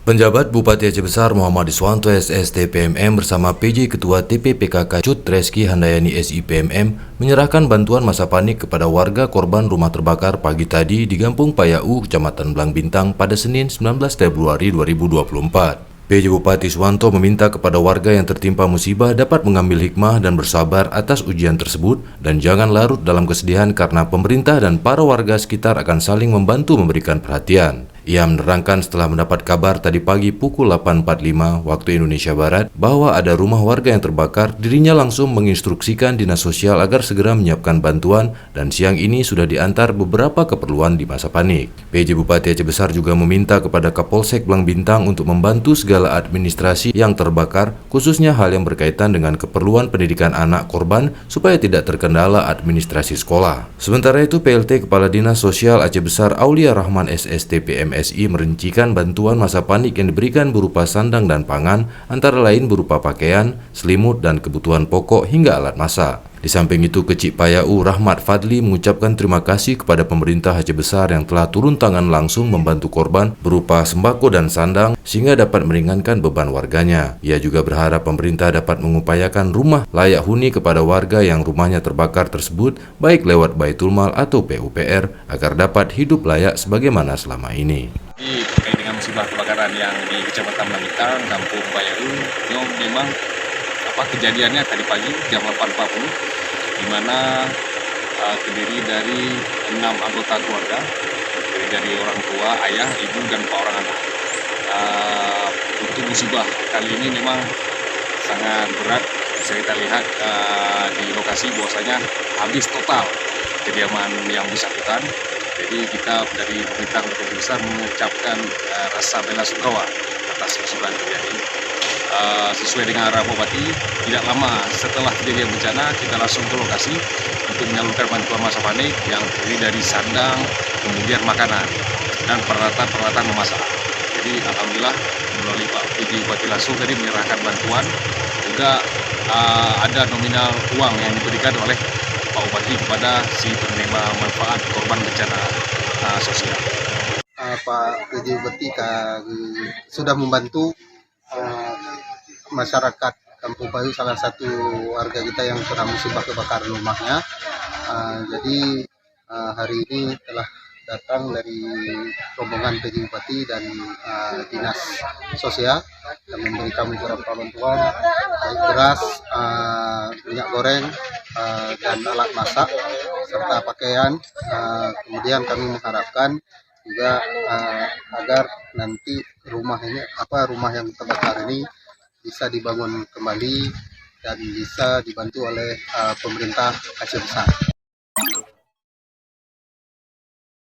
Penjabat Bupati Aceh Besar Muhammad Iswanto SST PMM bersama PJ Ketua TPPKK Cut Reski Handayani SI PMM menyerahkan bantuan masa panik kepada warga korban rumah terbakar pagi tadi di Gampung Payau, Kecamatan Blang Bintang pada Senin 19 Februari 2024. PJ Bupati Iswanto meminta kepada warga yang tertimpa musibah dapat mengambil hikmah dan bersabar atas ujian tersebut dan jangan larut dalam kesedihan karena pemerintah dan para warga sekitar akan saling membantu memberikan perhatian. Ia menerangkan setelah mendapat kabar tadi pagi pukul 8.45 waktu Indonesia Barat bahwa ada rumah warga yang terbakar, dirinya langsung menginstruksikan Dinas Sosial agar segera menyiapkan bantuan dan siang ini sudah diantar beberapa keperluan di masa panik. PJ Bupati Aceh Besar juga meminta kepada Kapolsek Blang Bintang untuk membantu segala administrasi yang terbakar, khususnya hal yang berkaitan dengan keperluan pendidikan anak korban supaya tidak terkendala administrasi sekolah. Sementara itu, PLT Kepala Dinas Sosial Aceh Besar Aulia Rahman SST PMSI merincikan bantuan masa panik yang diberikan berupa sandang dan pangan, antara lain berupa pakaian, selimut, dan kebutuhan pokok hingga alat masak. Di samping itu, Kecik Payau Rahmat Fadli mengucapkan terima kasih kepada pemerintah Aceh Besar yang telah turun tangan langsung membantu korban berupa sembako dan sandang sehingga dapat meringankan beban warganya. Ia juga berharap pemerintah dapat mengupayakan rumah layak huni kepada warga yang rumahnya terbakar tersebut, baik lewat Baitul Mal atau PUPR, agar dapat hidup layak sebagaimana selama ini. Terkait dengan musibah kebakaran yang di Kecamatan Blang Bintang, Kampung Payau, itu memang kejadiannya tadi pagi jam 8.40, di mana terdiri dari 6 anggota keluarga, terdiri dari orang tua, ayah, ibu, dan 4 orang anak. Untuk musibah kali ini memang sangat berat. Bisa kita lihat di lokasi bahwasanya habis total kediaman yang bersangkutan. Jadi kita dari pemerintah Kota Besar mengucapkan rasa bela sungkawa atas musibah yang terjadi. Sesuai dengan arahan Bupati, tidak lama setelah kejadian bencana kita langsung ke lokasi untuk menyalurkan bantuan masa panik yang terdiri dari sandang, kemudian makanan, dan peralatan memasak. Jadi alhamdulillah melalui Pak PJ Bupati langsung tadi menyerahkan bantuan, juga ada nominal uang yang diberikan oleh Pak Bupati kepada si penerima manfaat korban bencana sosial. Pak PJ Bupati sudah membantu masyarakat Kampung Payau, salah satu warga kita yang kena musibah kebakaran rumahnya. Jadi hari ini telah datang dari rombongan PJ Bupati dan Dinas Sosial yang memberikan beberapa bantuan, baik beras, minyak goreng, dan alat masak serta pakaian. Kemudian kami mengharapkan juga agar nanti rumah yang terbakar ini bisa dibangun kembali dan bisa dibantu oleh pemerintah Aceh Besar.